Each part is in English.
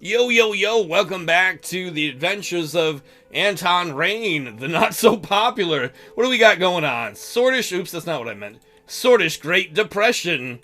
Yo, yo, yo, welcome back to the adventures of Anton Rayne, the not-so-popular. What do we got going on? Oops, that's not what I meant. Sortish Great Depression.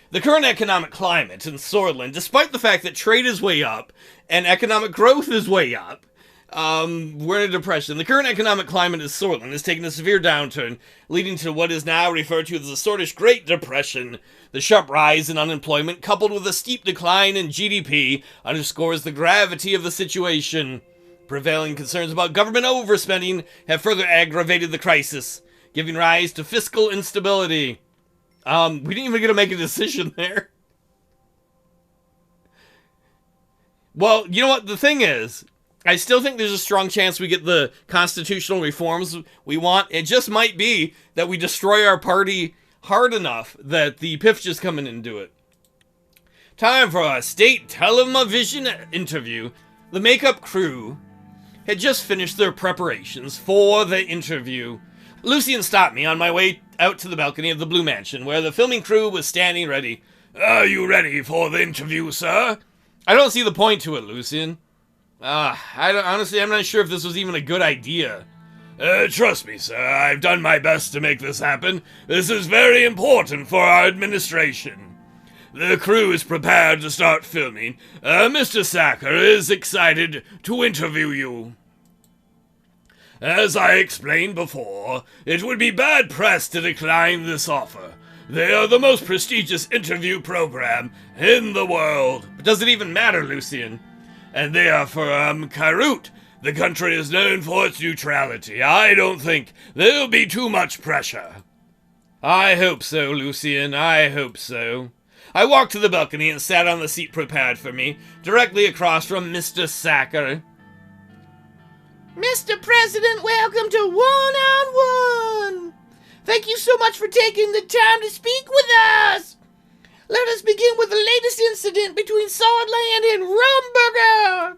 The current economic climate in Sordland, despite the fact that trade is way up and economic growth is way up, we're in a depression. The current economic climate in Sordland has taken a severe downturn, leading to what is now referred to as the Sortish Great Depression. The sharp rise in unemployment, coupled with a steep decline in GDP, underscores the gravity of the situation. Prevailing concerns about government overspending have further aggravated the crisis, giving rise to fiscal instability. We didn't even get to make a decision there. Well, you know what? The thing is, I still think there's a strong chance we get the constitutional reforms we want. It just might be that we destroy our party hard enough that the PIF just come in and do it. Time for a state television interview. The makeup crew had just finished their preparations for the interview. Lucien stopped me on my way out to the balcony of the Blue Mansion, where the filming crew was standing ready. Are you ready for the interview, sir? I don't see the point to it, Lucien. Honestly, I'm not sure if this was even a good idea. Trust me, sir, I've done my best to make this happen. This is very important for our administration. The crew is prepared to start filming. Mr. Sacker is excited to interview you. As I explained before, it would be bad press to decline this offer. They are the most prestigious interview program in the world. But does it even matter, Lucien? And they are from Kairut. The country is known for its neutrality. I don't think there'll be too much pressure. I hope so, Lucien. I hope so. I walked to the balcony and sat on the seat prepared for me, directly across from Mr. Sacker. Mr. President, welcome to One-on-One. Thank you so much for taking the time to speak with us. Let us begin with the latest incident between Sordland and Rumburger.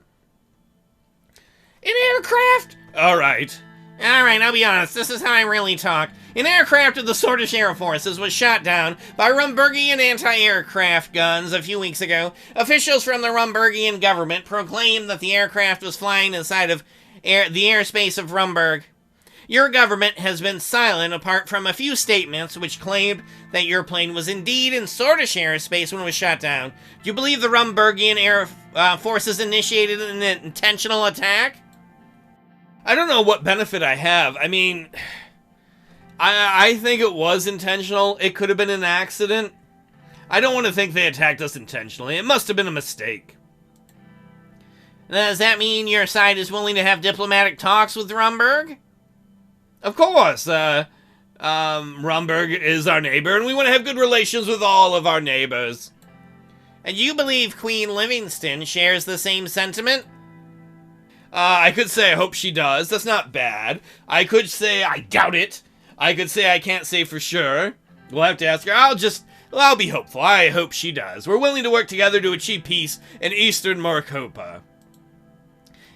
An aircraft? Alright, I'll be honest, this is how I really talk. An aircraft of the Sortish Air Forces was shot down by Rumburgian anti-aircraft guns a few weeks ago. Officials from the Rumburgian government proclaimed that the aircraft was flying inside of the airspace of Rumburg. Your government has been silent apart from a few statements which claimed that your plane was indeed in Sortish airspace when it was shot down. Do you believe the Rumburgian Air Forces initiated an intentional attack? I don't know what benefit I have. I mean, I think it was intentional. It could have been an accident. I don't want to think they attacked us intentionally. It must have been a mistake. Does that mean your side is willing to have diplomatic talks with Rumburg? Of course. Rumburg is our neighbor, and we want to have good relations with all of our neighbors. And you believe Queen Livingston shares the same sentiment? I could say I hope she does. That's not bad. I could say I doubt it. I could say I can't say for sure. We'll have to ask her. I'll be hopeful. I hope she does. We're willing to work together to achieve peace in Eastern Maricopa.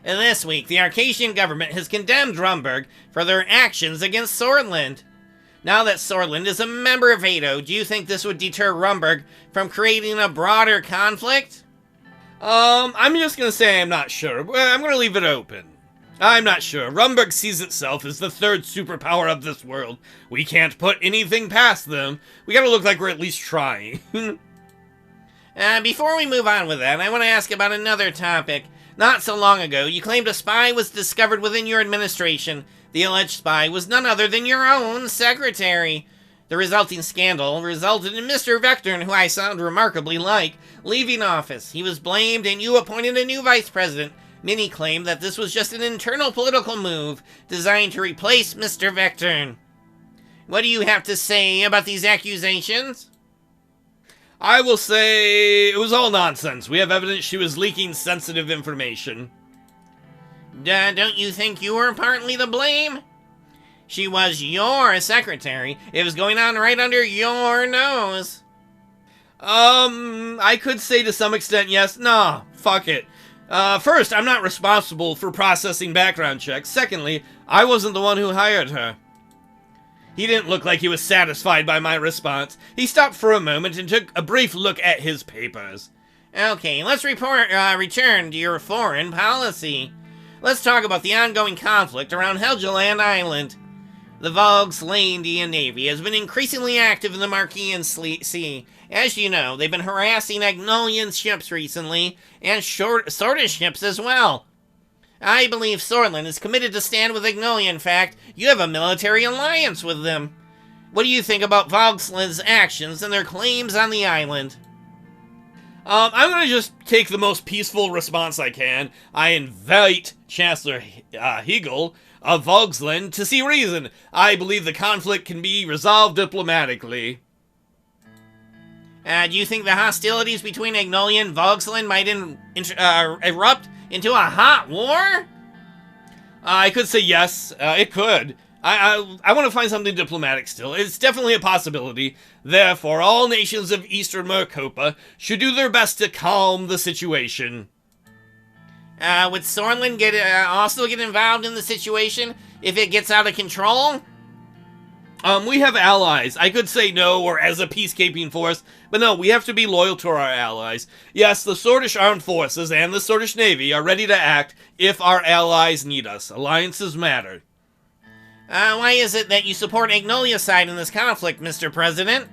And this week, the Arcasian government has condemned Rumburg for their actions against Sordland. Now that Sordland is a member of NATO, do you think this would deter Rumburg from creating a broader conflict? I'm just gonna say I'm not sure. I'm gonna leave it open. I'm not sure. Rumburg sees itself as the third superpower of this world. We can't put anything past them. We gotta look like we're at least trying. Before we move on with that, I want to ask about another topic. Not so long ago, you claimed a spy was discovered within your administration. The alleged spy was none other than your own secretary. The resulting scandal resulted in Mr. Vectorn, who I sound remarkably like, leaving office. He was blamed and you appointed a new vice president. Many claim that this was just an internal political move designed to replace Mr. Vectorn. What do you have to say about these accusations? I will say it was all nonsense. We have evidence she was leaking sensitive information. Don't you think you were partly to blame? She was your secretary. It was going on right under your nose. I could say to some extent yes. Nah, fuck it. First, I'm not responsible for processing background checks. Secondly, I wasn't the one who hired her. He didn't look like he was satisfied by my response. He stopped for a moment and took a brief look at his papers. Okay, let's return to your foreign policy. Let's talk about the ongoing conflict around Helgeland Island. The Volkslandian Navy has been increasingly active in the Marquian Sea. As you know, they've been harassing Agnolian ships recently, and Swordist ships as well. I believe Sordland is committed to stand with Agnolia. In fact, you have a military alliance with them. What do you think about Volksland's actions and their claims on the island? I'm gonna just take the most peaceful response I can. I invite Chancellor Hegel of Volksland to see reason. I believe the conflict can be resolved diplomatically. Do you think the hostilities between Agnolia and Volksland might erupt into a hot war? I could say yes, it could. I want to find something diplomatic still. It's definitely a possibility. Therefore, all nations of Eastern Mercopa should do their best to calm the situation. Would Sordland also get involved in the situation if it gets out of control? We have allies. I could say no, or as a peacekeeping force, but no, we have to be loyal to our allies. Yes, the Swordish Armed Forces and the Swordish Navy are ready to act if our allies need us. Alliances matter. Why is it that you support Agnolia's side in this conflict, Mr. President?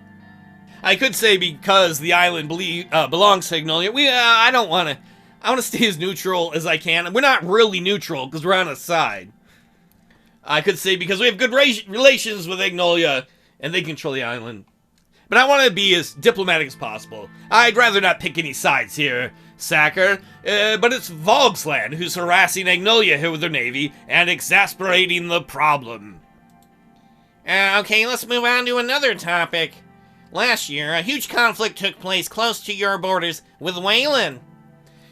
I could say because the island belongs to Agnolia. I don't want to. I want to stay as neutral as I can. We're not really neutral because we're on a side. I could say because we have good relations with Agnolia and they control the island. But I want to be as diplomatic as possible. I'd rather not pick any sides here, Sacker. But it's Volksland who's harassing Agnolia here with their navy and exasperating the problem. Okay, let's move on to another topic. Last year, a huge conflict took place close to your borders with Wayland,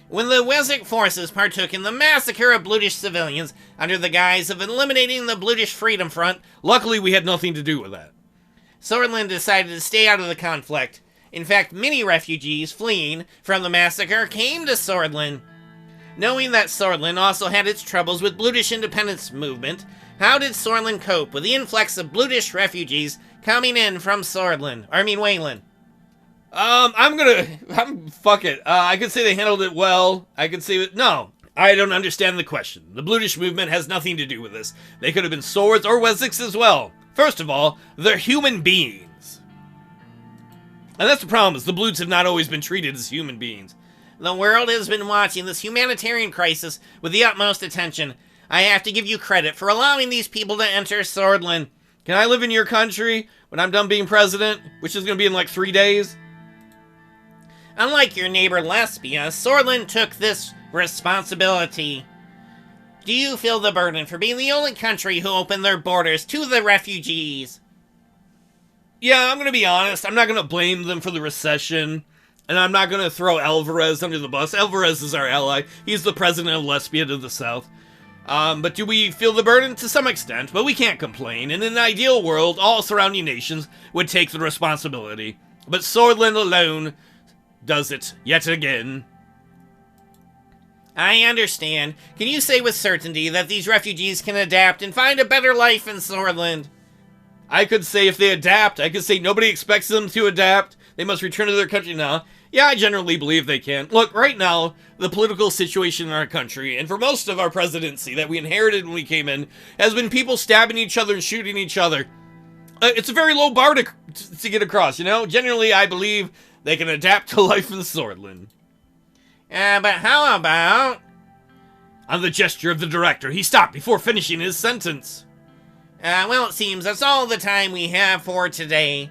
when the Wessex forces partook in the massacre of Blutish civilians under the guise of eliminating the Blutish Freedom Front. Luckily, we had nothing to do with that. Sordland decided to stay out of the conflict. In fact, many refugees fleeing from the massacre came to Sordland. Knowing that Sordland also had its troubles with Blutish independence movement, how did Sordland cope with the influx of Blutish refugees coming in from Wayland? Fuck it. I could say they handled it well. I could say, no, I don't understand the question. The Blutish movement has nothing to do with this. They could have been Swords or Wessex as well. First of all, they're human beings. And that's the problem, is the Blutes have not always been treated as human beings. The world has been watching this humanitarian crisis with the utmost attention. I have to give you credit for allowing these people to enter Sordland. Can I live in your country when I'm done being president, which is going to be in like 3 days? Unlike your neighbor Lesbia, Sordland took this responsibility. Do you feel the burden for being the only country who opened their borders to the refugees? Yeah, I'm going to be honest. I'm not going to blame them for the recession. And I'm not going to throw Alvarez under the bus. Alvarez is our ally. He's the president of Lesbia to the south. But do we feel the burden? To some extent, but we can't complain. In an ideal world, all surrounding nations would take the responsibility. But Sordland alone does it yet again. I understand. Can you say with certainty that these refugees can adapt and find a better life in Sordland? I could say if they adapt. I could say nobody expects them to adapt. They must return to their country now. Yeah, I generally believe they can. Look, right now, the political situation in our country, and for most of our presidency that we inherited when we came in, has been people stabbing each other and shooting each other. It's a very low bar to get across, you know? Generally, I believe they can adapt to life in Sordland. But how about... On the gesture of the director, he stopped before finishing his sentence. Well, it seems that's all the time we have for today.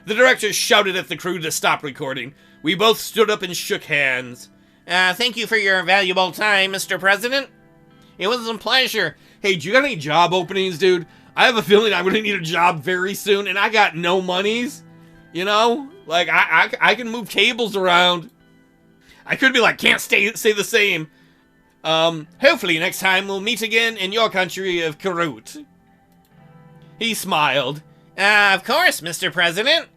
The director shouted at the crew to stop recording. We both stood up and shook hands. Thank you for your valuable time, Mr. President. It was a pleasure. Hey, do you got any job openings, dude? I have a feeling I'm going to need a job very soon, and I got no monies. You know? Like, I can move tables around. I could be like, can't stay the same. Hopefully next time we'll meet again in your country of Karut. He smiled. Of course, Mr. President.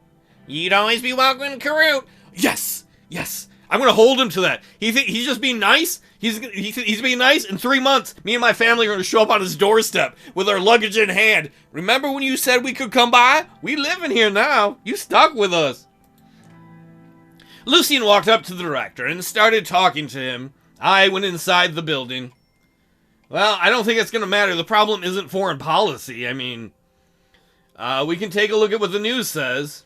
You'd always be welcome in Karut. Yes, yes. I'm gonna hold him to that. He's just being nice. He's being nice. In 3 months, me and my family are gonna show up on his doorstep with our luggage in hand. Remember when you said we could come by? We live in here now. You stuck with us. Lucien walked up to the director and started talking to him. I went inside the building. Well, I don't think it's going to matter. The problem isn't foreign policy. I mean, we can take a look at what the news says.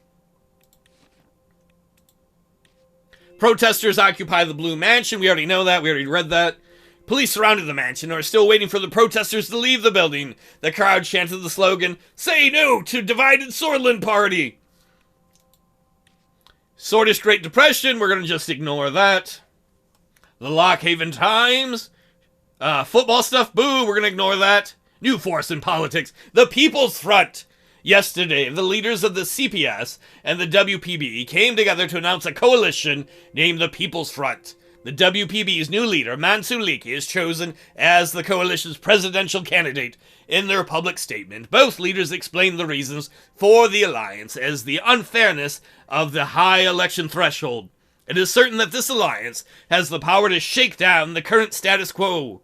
Protesters occupy the Blue Mansion. We already know that. We already read that. Police surrounded the mansion and are still waiting for the protesters to leave the building. The crowd chanted the slogan, "Say no to divided Sordland party." Swordist Great Depression, we're going to just ignore that. The Lockhaven Times. Football stuff, boo, we're going to ignore that. New force in politics, the People's Front. Yesterday, the leaders of the CPS and the WPB came together to announce a coalition named the People's Front. The WPB's new leader, Mansour Leaky, is chosen as the coalition's presidential candidate. In their public statement, both leaders explained the reasons for the alliance as the unfairness of the high election threshold. It is certain that this alliance has the power to shake down the current status quo.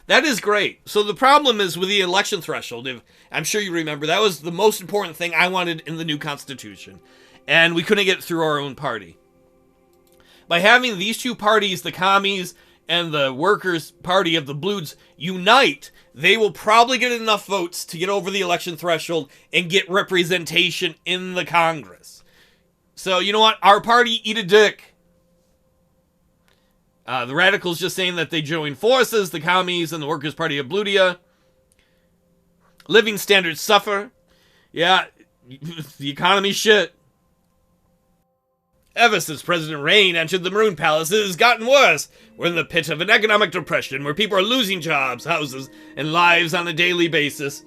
That is great. So the problem is with the election threshold. I'm sure you remember, that was the most important thing I wanted in the new constitution. And we couldn't get it through our own party. By having these two parties, the commies and the workers' party of the Blues, unite, they will probably get enough votes to get over the election threshold and get representation in the Congress. So, you know what? Our party, eat a dick. The radicals just saying that they join forces, the commies and the workers' party of Bludia. Living standards suffer. Yeah, the economy's shit. Ever since President Rayne entered the Maroon Palace, it has gotten worse. We're in the pit of an economic depression where people are losing jobs, houses, and lives on a daily basis.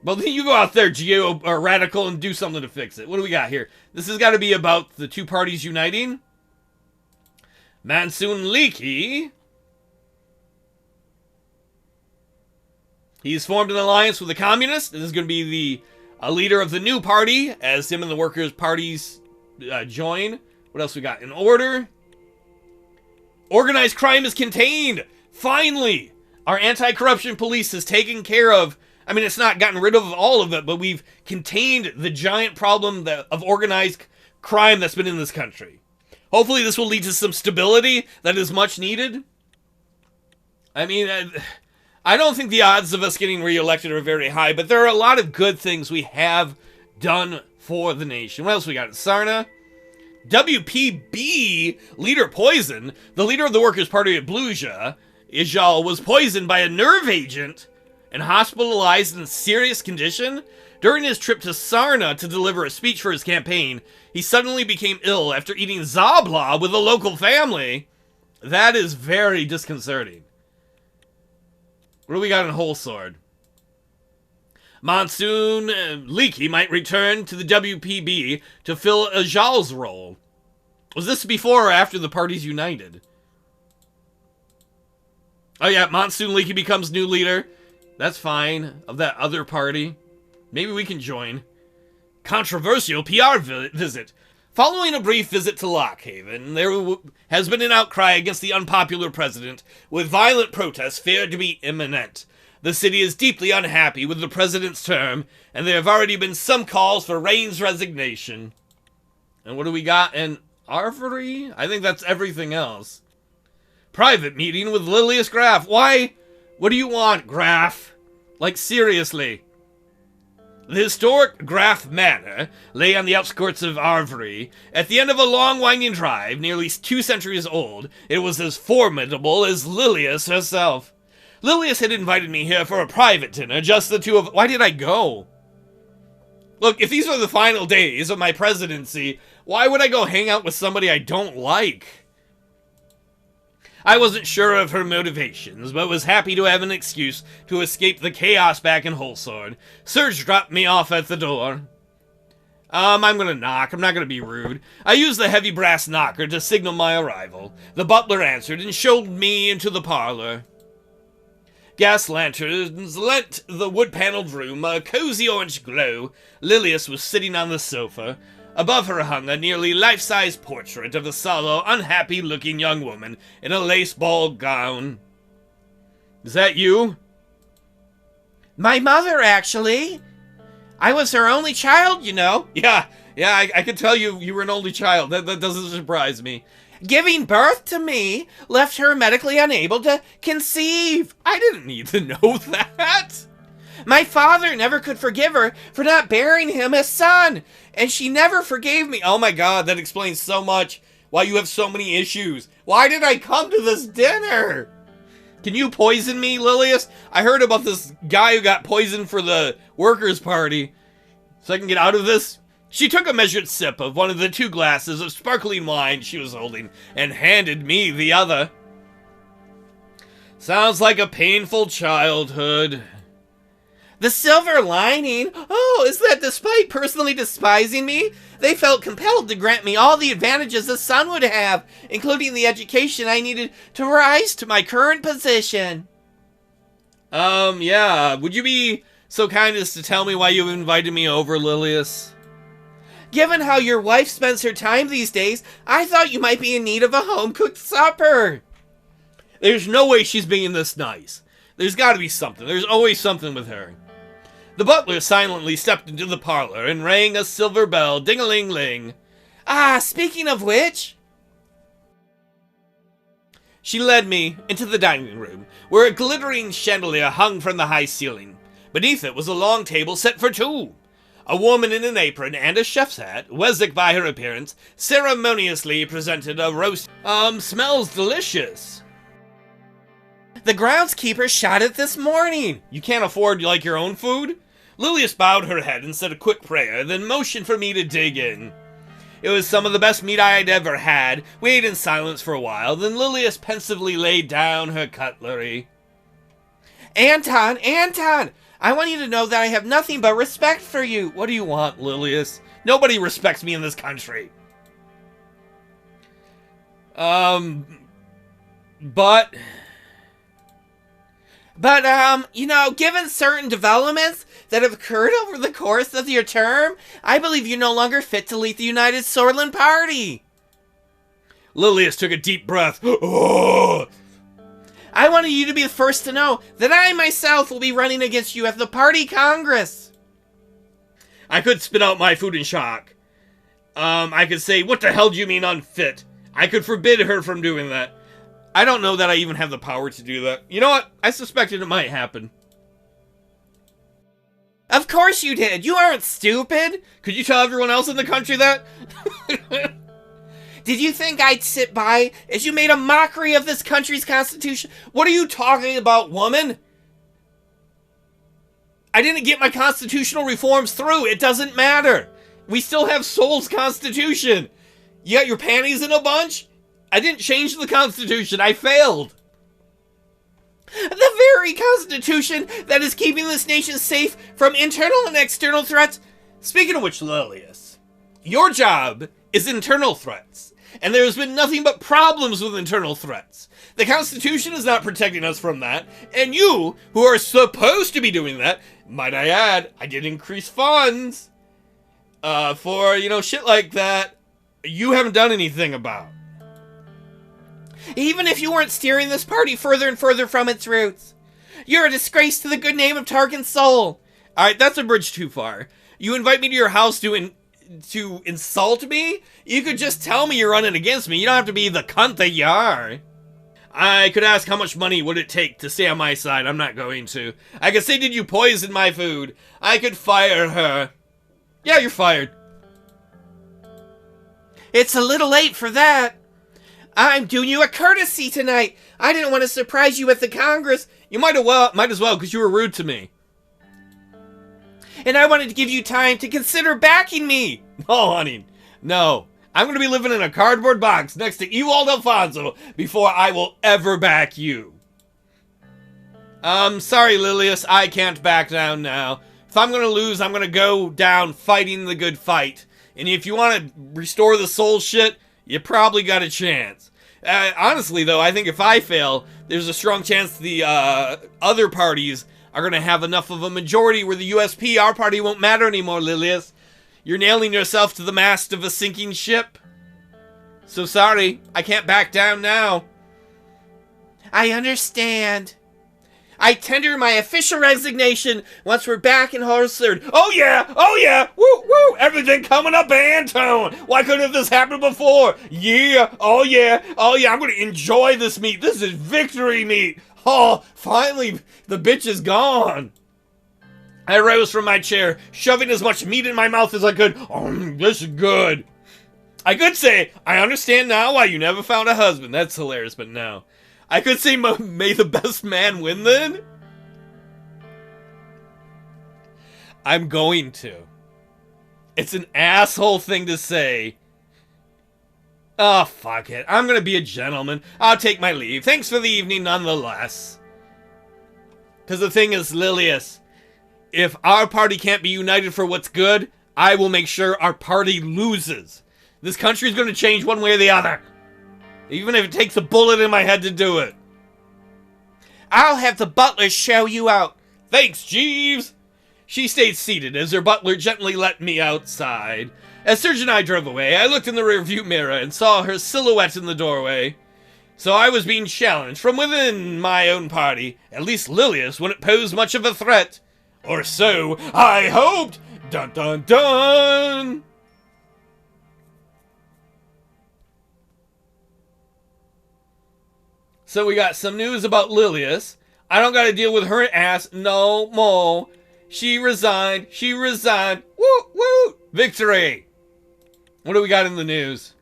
Well, then you go out there, radical, and do something to fix it. What do we got here? This has got to be about the two parties uniting. Mansour Leaky. He's formed an alliance with the communists. This is going to be the leader of the new party, as him and the workers' parties join. What else we got? In order. Organized crime is contained. Finally, our anti-corruption police has taken care of. I mean, it's not gotten rid of all of it, but we've contained the giant problem of organized crime that's been in this country. Hopefully, this will lead to some stability that is much needed. I mean, I don't think the odds of us getting reelected are very high, but there are a lot of good things we have done for the nation. What else we got? Sarna. WPB leader poison. The leader of the Workers' Party at Bluja, Ijal, was poisoned by a nerve agent and hospitalized in serious condition. During his trip to Sarna to deliver a speech for his campaign, he suddenly became ill after eating zabla with a local family. That is very disconcerting. What do we got in Whole Sword? Monsoon Leaky might return to the WPB to fill Ajal's role. Was this before or after the parties united? Oh yeah, Monsoon Leaky becomes new leader. That's fine, of that other party. Maybe we can join. Controversial PR visit. Following a brief visit to Lockhaven, there has been an outcry against the unpopular president, with violent protests feared to be imminent. The city is deeply unhappy with the president's term, and there have already been some calls for Rayne's resignation. And what do we got in Arvery? I think that's everything else. Private meeting with Lilius Graf. Why? What do you want, Graf? Like, seriously. The historic Graf Manor lay on the outskirts of Arvery. At the end of a long winding drive, nearly 2 centuries old, it was as formidable as Lilius herself. Lilius had invited me here for a private dinner, just the two of... Why did I go? Look, if these are the final days of my presidency, why would I go hang out with somebody I don't like? I wasn't sure of her motivations, but was happy to have an excuse to escape the chaos back in Whole Sword. Serge dropped me off at the door. I'm gonna knock. I'm not gonna be rude. I used the heavy brass knocker to signal my arrival. The butler answered and showed me into the parlor. Gas lanterns lent the wood-paneled room a cozy orange glow. Lilius was sitting on the sofa. Above her hung a nearly life-size portrait of a sallow, unhappy-looking young woman in a lace ball gown. Is that you? My mother, actually. I was her only child, you know. Yeah, Yeah, I could tell you were an only child. That doesn't surprise me. Giving birth to me left her medically unable to conceive. I didn't need to know that. My father never could forgive her for not bearing him a son, and she never forgave me. Oh my god, that explains so much why you have so many issues. Why did I come to this dinner? Can you poison me, Lilius? I heard about this guy who got poisoned for the workers' party. So I can get out of this? She took a measured sip of one of the 2 glasses of sparkling wine she was holding and handed me the other. Sounds like a painful childhood. The silver lining? Oh, is that despite personally despising me, they felt compelled to grant me all the advantages a son would have, including the education I needed to rise to my current position. Yeah. Would you be so kind as to tell me why you invited me over, Lilius? Given how your wife spends her time these days, I thought you might be in need of a home-cooked supper. There's no way she's being this nice. There's got to be something. There's always something with her. The butler silently stepped into the parlor and rang a silver bell, ding-a-ling-ling. Ah, speaking of which... She led me into the dining room, where a glittering chandelier hung from the high ceiling. Beneath it was a long table set for 2. A woman in an apron and a chef's hat, Weswick by her appearance, ceremoniously presented a roast. Smells delicious. The groundskeeper shot it this morning. You can't afford, like, your own food? Lilius bowed her head and said a quick prayer, then motioned for me to dig in. It was some of the best meat I had ever had. We ate in silence for a while, then Lilius pensively laid down her cutlery. Anton! I want you to know that I have nothing but respect for you. What do you want, Lilius? Nobody respects me in this country. But, you know, given certain developments that have occurred over the course of your term, I believe you're no longer fit to lead the United Sordland Party. Lilius took a deep breath. Oh! I wanted you to be the first to know that I myself will be running against you at the party congress. I could spit out my food in shock. I could say, what the hell do you mean unfit? I could forbid her from doing that. I don't know that I even have the power to do that. You know what? I suspected it might happen. Of course you did. You aren't stupid. Could you tell everyone else in the country that? Did you think I'd sit by as you made a mockery of this country's constitution? What are you talking about, woman? I didn't get my constitutional reforms through. It doesn't matter. We still have Sol's constitution. You got your panties in a bunch? I didn't change the constitution. I failed. The very constitution that is keeping this nation safe from internal and external threats. Speaking of which, Lilius, your job is internal threats. And there's been nothing but problems with internal threats. The Constitution is not protecting us from that. And you, who are supposed to be doing that, might I add, I did increase funds for, you know, shit like that, you haven't done anything about. Even if you weren't steering this party further and further from its roots. You're a disgrace to the good name of Tarkin Sol. Alright, that's a bridge too far. You invite me to your house to insult me? You could just tell me you're running against me. You don't have to be the cunt that you are. I could ask how much money would it take to stay on my side. I'm not going to. I could say, did you poison my food? I could fire her. Yeah, you're fired. It's a little late for that. I'm doing you a courtesy tonight. I didn't want to surprise you at the Congress. You might as well, because you were rude to me. And I wanted to give you time to consider backing me. Oh, honey, no. I'm going to be living in a cardboard box next to Ewald Alfonso before I will ever back you. Sorry, Lilius, I can't back down now. If I'm going to lose, I'm going to go down fighting the good fight. And if you want to restore the soul shit, you probably got a chance. Honestly, though, I think if I fail, there's a strong chance the other parties are going to have enough of a majority where the USP, our party, won't matter anymore, Lilius. You're nailing yourself to the mast of a sinking ship. So sorry, I can't back down now. I understand. I tender my official resignation once we're back in Horsford. Oh yeah, woo, woo, everything coming up, Anton. Why couldn't this happen before? Yeah, oh yeah, I'm gonna enjoy this meat. This is victory meat. Oh, finally, the bitch is gone. I rose from my chair, shoving as much meat in my mouth as I could. This is good. I could say, I understand now why you never found a husband. That's hilarious, but no. I could say, may the best man win then? I'm going to. It's an asshole thing to say. Oh, fuck it. I'm gonna be a gentleman. I'll take my leave. Thanks for the evening nonetheless. Because the thing is, Lilius, if our party can't be united for what's good, I will make sure our party loses. This country's gonna change one way or the other. Even if it takes a bullet in my head to do it. I'll have the butler show you out. Thanks, Jeeves. She stayed seated as her butler gently let me outside. As Serge and I drove away, I looked in the rearview mirror and saw her silhouette in the doorway. So I was being challenged from within my own party. At least Lilius wouldn't pose much of a threat. Or so I hoped. Dun dun dun. So we got some news about Lilius. I don't gotta deal with her ass no more. She resigned. Woo, woo. Victory. What do we got in the news?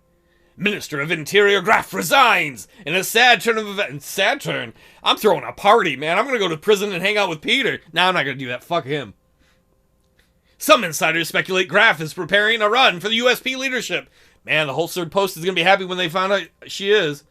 Minister of Interior Graf resigns in a sad turn of events. Sad turn? I'm throwing a party, man. I'm gonna go to prison and hang out with Peter. No, I'm not gonna do that. Fuck him. Some insiders speculate Graf is preparing a run for the USP leadership. Man, the whole third post is gonna be happy when they find out she is.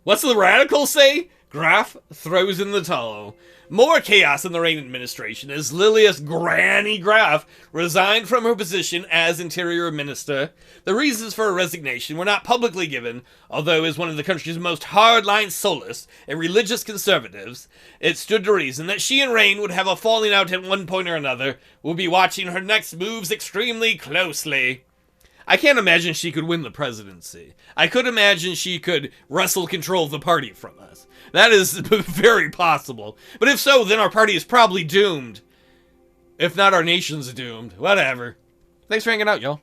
What's the radical say? Graf throws in the towel. More chaos in the Rayne administration as Lilius Granny Graf resigned from her position as Interior Minister. The reasons for her resignation were not publicly given, although as one of the country's most hardline solists and religious conservatives, it stood to reason that she and Rayne would have a falling out at one point or another. We'll be watching her next moves extremely closely. I can't imagine she could win the presidency. I could imagine she could wrestle control of the party from us. That is very possible. But if so, then our party is probably doomed. If not, our nation's doomed. Whatever. Thanks for hanging out, y'all.